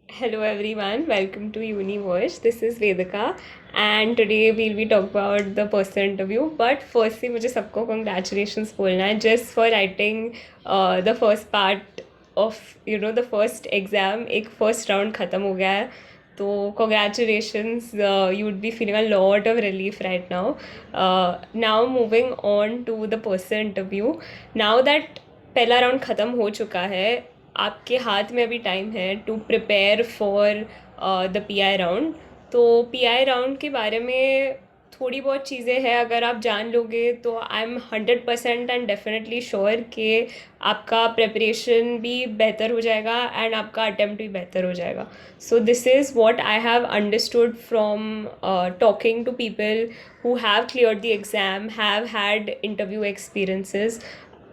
Hello everyone, welcome to Universe. This is Vedika and today we'll be talking about the personal interview. But firstly, मुझे सबको congratulations बोलना है just for writing the first part of the first exam. एक first round खत्म हो गया है. तो congratulations, you would be feeling a lot of relief right now. Now moving on to the personal interview. Now that पहला round ख़त्म हो चुका है, आपके हाथ में अभी टाइम है to prepare for the P I round. तो पी आई राउंड के बारे में थोड़ी बहुत चीज़ें हैं, अगर आप जान लोगे तो I am 100% and definitely sure कि आपका प्रिपरेशन भी बेहतर हो जाएगा एंड आपका अटेम्प्ट भी बेहतर हो जाएगा. So this is what I have understood from talking to people who have cleared the exam, have had interview experiences.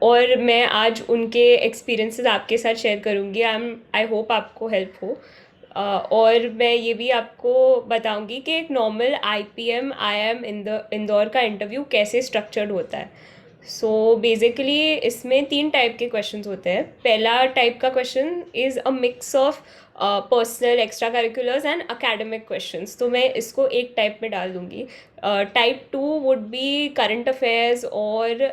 और मैं आज उनके एक्सपीरियंसेस आपके साथ शेयर करूँगी. आई होप आपको हेल्प हो. और मैं ये भी आपको बताऊँगी कि एक नॉर्मल IPM IIM इंदौर का इंटरव्यू कैसे स्ट्रक्चर्ड होता है. सो बेसिकली इसमें 3 टाइप के क्वेश्चंस होते हैं. पहला टाइप का question is a mix of personal, extra curriculars and academic questions. तो मैं इसको एक टाइप में डाल दूँगी. Type 2 would be current affairs और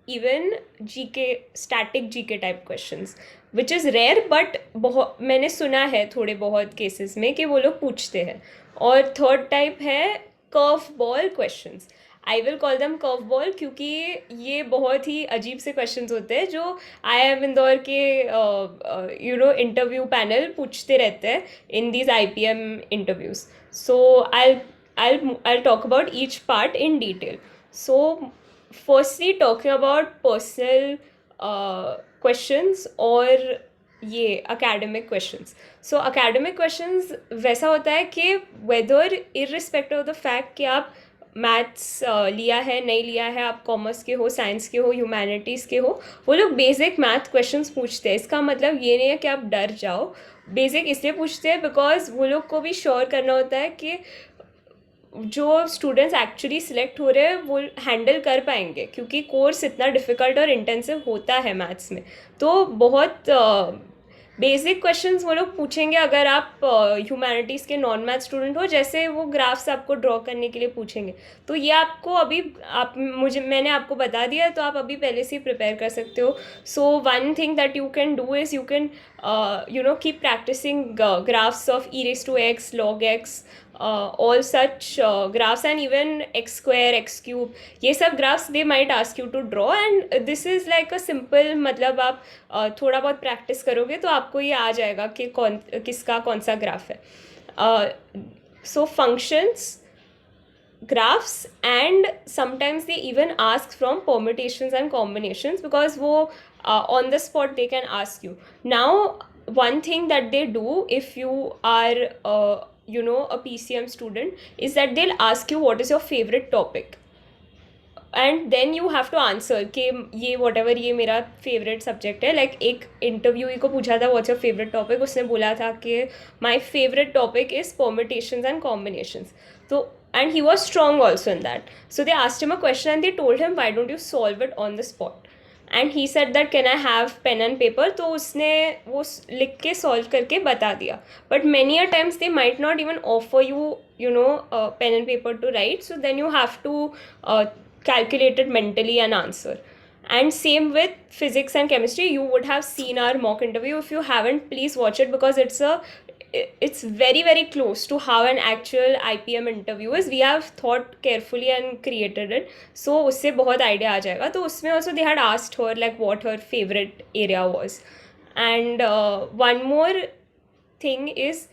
even GK, static GK type questions, which is rare but बहुत मैंने सुना है थोड़े बहुत केसेस में कि वो लोग पूछते हैं. और थर्ड टाइप है curve ball questions. I will call them curve ball क्योंकि ये बहुत ही अजीब से क्वेश्चंस होते हैं जो IIM इंदौर के इंटरव्यू पैनल पूछते रहते हैं in these IPM interviews. So I'll talk about each part in detail. So firstly, talking about personal questions और ये academic questions. So academic questions वैसा होता है कि whether irrespective of the fact कि आप मैथ्स लिया है नहीं लिया है, आप कॉमर्स के हो, साइंस के हो, ह्यूमैनिटीज़ के हो, वो लोग बेसिक मैथ क्वेश्चंस पूछते हैं. इसका मतलब ये नहीं है कि आप डर जाओ. बेसिक इसलिए पूछते हैं बिकॉज वो लोग को भी श्योर करना होता है कि जो स्टूडेंट्स एक्चुअली सिलेक्ट हो रहे हैं वो हैंडल कर पाएंगे, क्योंकि कोर्स इतना डिफ़िकल्ट और इंटेंसिव होता है मैथ्स में. तो बहुत बेसिक क्वेश्चंस वो लोग पूछेंगे अगर आप ह्यूमैनिटीज़ के नॉन मैथ स्टूडेंट हो. जैसे वो ग्राफ्स आपको ड्रॉ करने के लिए पूछेंगे, तो ये आपको अभी मैंने आपको बता दिया है, तो आप अभी पहले से ही प्रिपेयर कर सकते हो. So one thing that you can do is you can keep practising graphs of e⁻x, log x, all such graphs, and even x square, x cube. ये सब graphs they might ask you to draw, and this is like a simple, मतलब आप थोड़ा बहुत practice करोगे तो आपको ये आ जाएगा कि किसका कौन सा ग्राफ है. So functions, graphs, and sometimes they even ask from permutations and combinations, because वो on the spot they can ask you. Now one thing that they do if you are a PCM student is that they'll ask you what is your favorite topic, and then you have to answer कि ये whatever ये मेरा favourite subject है. Like एक interviewee को पूछा था what's your favourite topic, उसने बोला था कि my favourite topic is permutations and combinations. तो and he was strong also in that. So they asked him a question and they told him, why don't you solve it on the spot? And he said that, can I have pen and paper? तो उसने वो लिख के solve करके बता दिया. But many a times they might not even offer you pen and paper to write. So then you have to calculate it mentally and answer. And same with physics and chemistry. You would have seen our mock interview. If you haven't, please watch it, because it's very very close to how an actual IPM interview is. We have thought carefully and created it, so उससे बहुत idea आ जाएगा. तो उसमें also they had asked her like what her favorite area was. And one more thing is,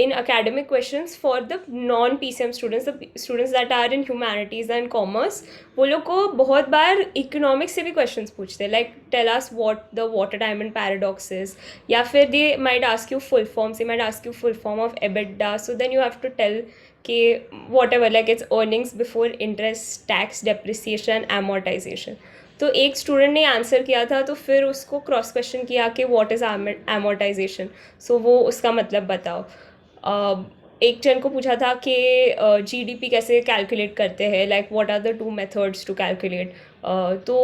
in academic questions for the non-PCM students, the students that are in humanities and commerce, वो लोग को बहुत बार economics से भी questions पूछते हैं, like tell us what the water diamond paradox is, या फिर they might ask you full forms, they might ask you full form of EBITDA. So then you have to tell कि whatever, like it's earnings before interest, tax, depreciation, amortization. तो एक student ने answer किया था, तो फिर उसको cross question किया कि व्हाट इज़ amortization. सो वो उसका मतलब बताओ. एक जन को पूछा था कि जीडीपी कैसे कैलकुलेट करते हैं, like what are the two methods to calculate. तो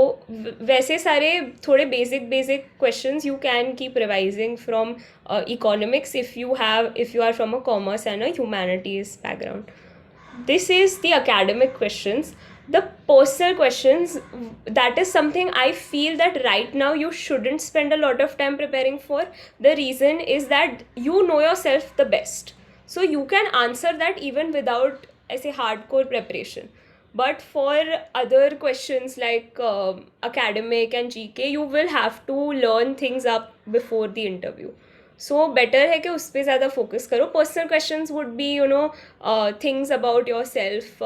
वैसे सारे थोड़े basic basic questions you can keep revising from economics if you are from a commerce and a humanities background. This is the academic questions. The personal questions, that is something I feel that right now you shouldn't spend a lot of time preparing for. The reason is that you know yourself the best, so you can answer that even without, I say, hardcore preparation. But for other questions like academic and gk, you will have to learn things up before the interview. So better है कि उस पर ज़्यादा focus करो. Personal questions would be, you know, things about yourself,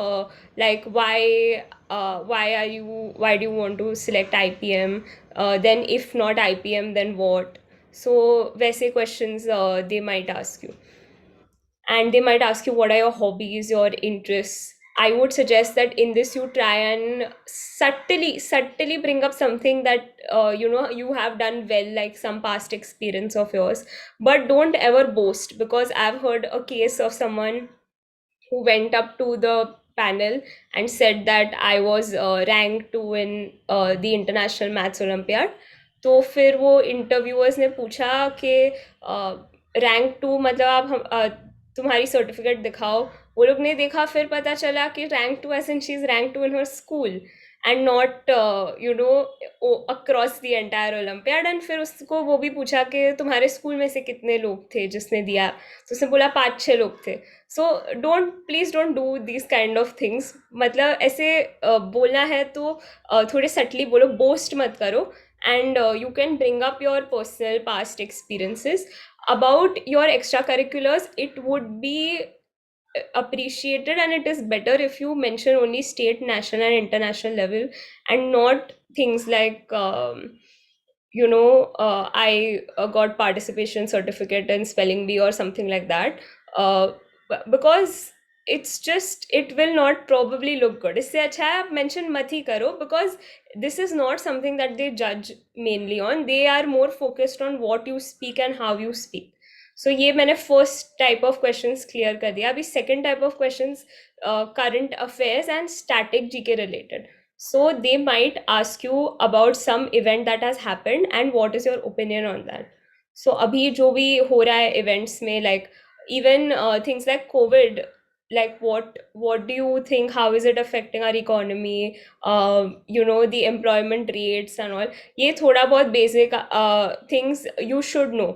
like why do you want to select IPM, then if not IPM then what. So वैसे questions they might ask you, and they might ask you what are your hobbies, your interests. I would suggest that in this you try and subtly bring up something that you know you have done well, like some past experience of yours. But don't ever boast, because I've heard a case of someone who went up to the panel and said that I was ranked 2 in the International Maths Olympiad. तो फिर वो interviewers ने पूछा कि rank 2 मतलब तुम्हारी certificate दिखाओ. वो लोग ने देखा, फिर पता चला कि rank 2 as in she is rank 2 in her school and not you know across the entire olympiad. And फिर उसको वो भी पूछा कि तुम्हारे स्कूल में से कितने लोग थे जिसने दिया. तो उसने बोला 5-6 लोग थे. So please don't do this kind of things. मतलब ऐसे बोलना है तो थोड़े सटली बोलो, बोस्ट मत करो. And you can bring up your personal past experiences. About your extracurriculars, it would be appreciated, and it is better if you mention only state, national and international level, and not things like I got participation certificate in spelling bee or something like that. Because it will not probably look good. इससे अच्छा है आप mention मत ही करो, because this is not something that they judge mainly on. They are more focused on what you speak and how you speak. So ये मैंने first type of questions clear कर दिया. अभी second type of questions, current affairs and static GK related. So they might ask you about some event that has happened and what is your opinion on that. So अभी जो भी हो रहा है events में, like even things like COVID, like what do you think, how is it affecting our economy, the employment rates and all. ये थोड़ा बहुत basic things you should know,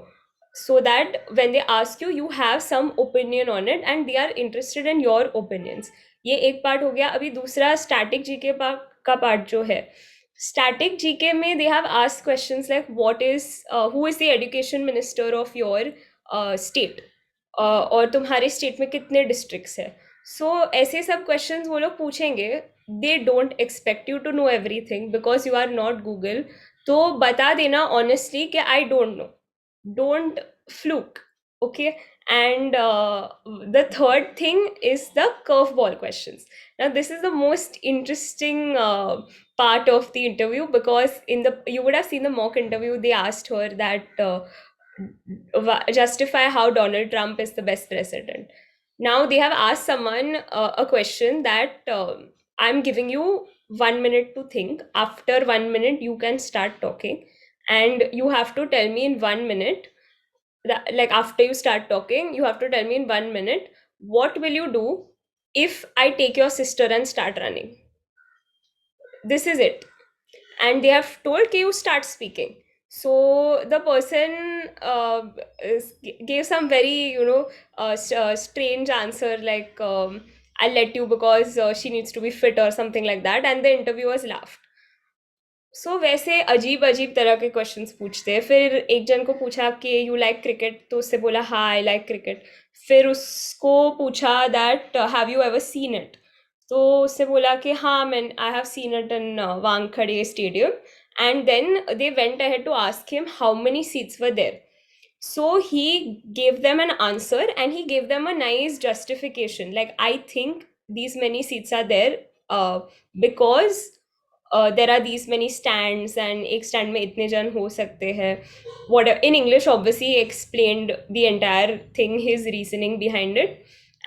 so that when they ask you, you have some opinion on it and they are interested in your opinions. ये एक part हो गया. अभी दूसरा static GK का पार्ट जो है, स्टैटिक जीके में they have asked questions like what is who is the education minister of your state, और तुम्हारे स्टेट में कितने डिस्ट्रिक्ट्स है. सो ऐसे सब क्वेश्चंस वो लोग पूछेंगे. They don't expect you to know everything because you are not Google. तो बता देना ऑनेस्टली कि I don't know. Don't fluke. Okay. And the third thing is the curveball questions. Now this is the most interesting part of the interview, because you would have seen the mock interview, they asked her that justify how Donald Trump is the best president. Now they have asked someone a question that I'm giving you 1 minute to think. After 1 minute you can start talking, and you have to tell me in 1 minute that, like, after you start talking you have to tell me in 1 minute, what will you do if I take your sister and start running. This is it. And they have told you start speaking. So the person gave some very strange answer, like I'll let you because she needs to be fit or something like that, and the interviewers laughed. सो वैसे अजीब अजीब तरह के questions पूछते हैं. फिर एक जन को पूछा कि यू लाइक क्रिकेट, तो उससे बोला हाँ आई लाइक क्रिकेट. फिर उसको पूछा that have you ever seen it, तो उससे बोला कि हाँ man I have seen it in Wankhede stadium. And then they went ahead to ask him how many seats were there. So he gave them an answer and he gave them a nice justification. Like, I think these many seats are there because there are these many stands and एक stand में इतने जन हो सकते हैं. Whatever in English, obviously he explained the entire thing, his reasoning behind it.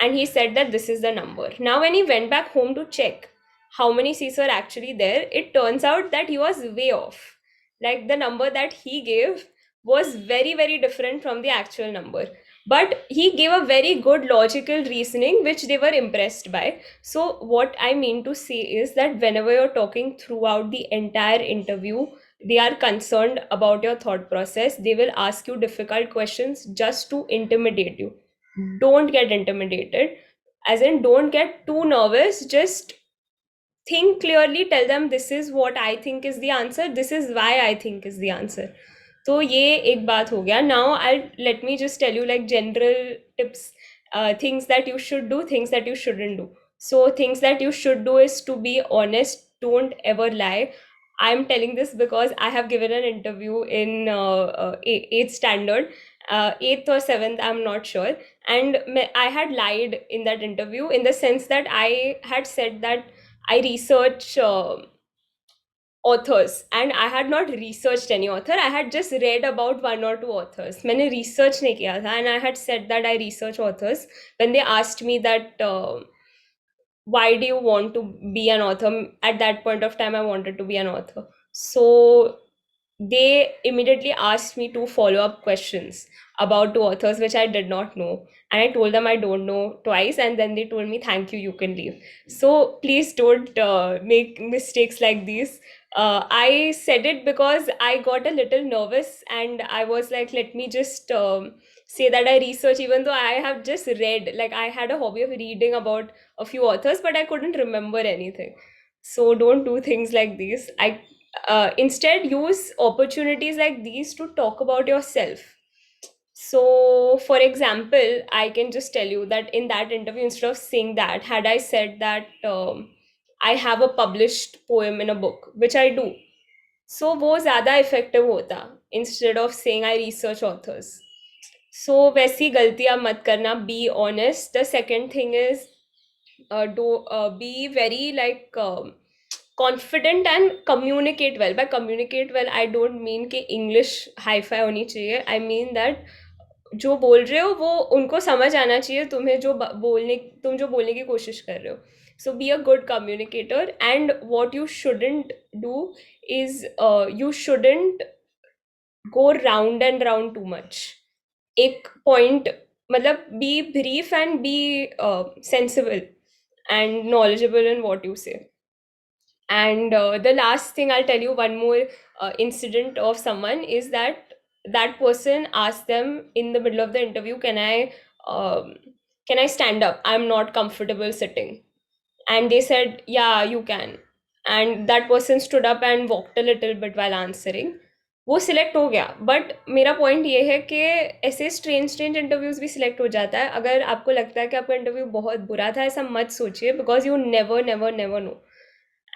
and he said that this is the number. Now, when he went back home to check how many seats were actually there, it turns out that he was way off. Like the number that he gave was very, very different from the actual number. But he gave a very good logical reasoning, which they were impressed by. So, what I mean to say is that whenever you're talking throughout the entire interview, they are concerned about your thought process. They will ask you difficult questions just to intimidate you. Don't get intimidated, as in don't get too nervous. Just think clearly, tell them this is what I think is the answer, this is why I think is the answer. तो ये एक बात हो गया. Now I'll let me just tell you like general tips, things that you should do, things that you shouldn't do. So things that you should do is to be honest, don't ever lie. I'm telling this because I have given an interview in 8th standard, 8th or 7th, I'm not sure. And I had lied in that interview in the sense that I had said that I research authors, and I had not researched any author. I had just read about one or two authors. मैंने research नहीं किया था, and I had said that I research authors. When they asked me that why do you want to be an author, at that point of time I wanted to be an author. So they immediately asked me two follow-up questions about two authors which I did not know. And I told them I don't know twice, and then they told me, thank you, you can leave. So please don't make mistakes like these. I said it because I got a little nervous, and I was like, let me just say that I research, even though I have just read, like, I had a hobby of reading about a few authors, but I couldn't remember anything. So don't do things like these. Instead use opportunities like these to talk about yourself. So for example, I can just tell you that in that interview, instead of saying that, had I said that I have a published poem in a book, which I do, so वो ज़्यादा effective होता, instead of saying I research authors. So वैसी गलतियाँ मत करना. Be honest. The second thing is, do be very like confident and communicate well. By communicate well, I don't mean कि English hi-fi होनी चाहिए. I mean that जो बोल रहे हो वो उनको समझ आना चाहिए, तुम्हें तुम जो बोलने की कोशिश कर रहे हो. So be a good communicator. And what you shouldn't do is you shouldn't go round and round too much. एक point, मतलब be brief and be sensible and knowledgeable in what you say. And the last thing I'll tell you, one more incident of someone, is that that person asked them in the middle of the interview, um, can I stand up? I'm not comfortable sitting. And they said, yeah, you can. And that person stood up and walked a little bit while answering. वो select हो गया. But मेरा point ये है कि ऐसे strange strange interviews भी select हो जाता है. अगर आपको लगता है कि आपका इंटरव्यू बहुत बुरा था, ऐसा मत सोचिए, because you never never never know.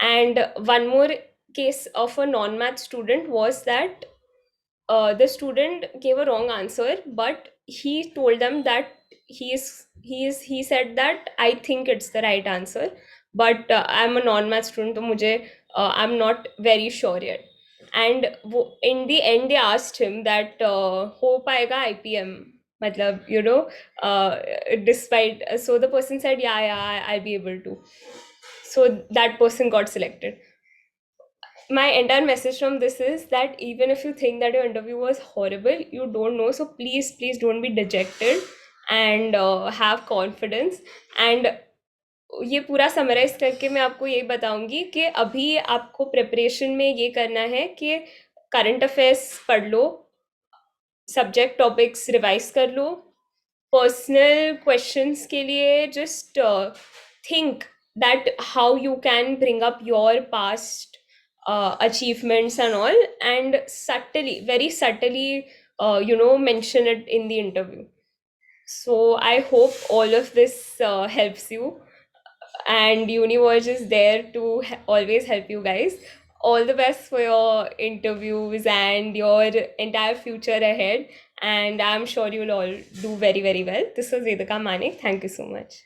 And one more case of a non-math student was that the student gave a wrong answer, but he told them that he said that I think it's the right answer, but I'm a non-math student, so I'm not very sure yet. And in the end, they asked him that ho paega IPM, matlab, despite, so the person said, yeah, I'll be able to. So that person got selected. My entire message from this is that even if you think that your interview was horrible, you don't know. So please don't be dejected, and have confidence. And ये पूरा summarise करके मैं आपको ये बताऊंगी कि अभी आपको प्रिपरेशन में ये करना है कि करंट अफेयर्स पढ़ लो, सब्जेक्ट टॉपिक्स रिवाइज कर लो, पर्सनल क्वेश्चंस के लिए just think that how you can bring up your past achievements and all, and very subtly, mention it in the interview. So I hope all of this helps you, and Univerge is there to always help you guys. All the best for your interviews and your entire future ahead, and I'm sure you'll all do very, very well. This was Vedika Manik. Thank you so much.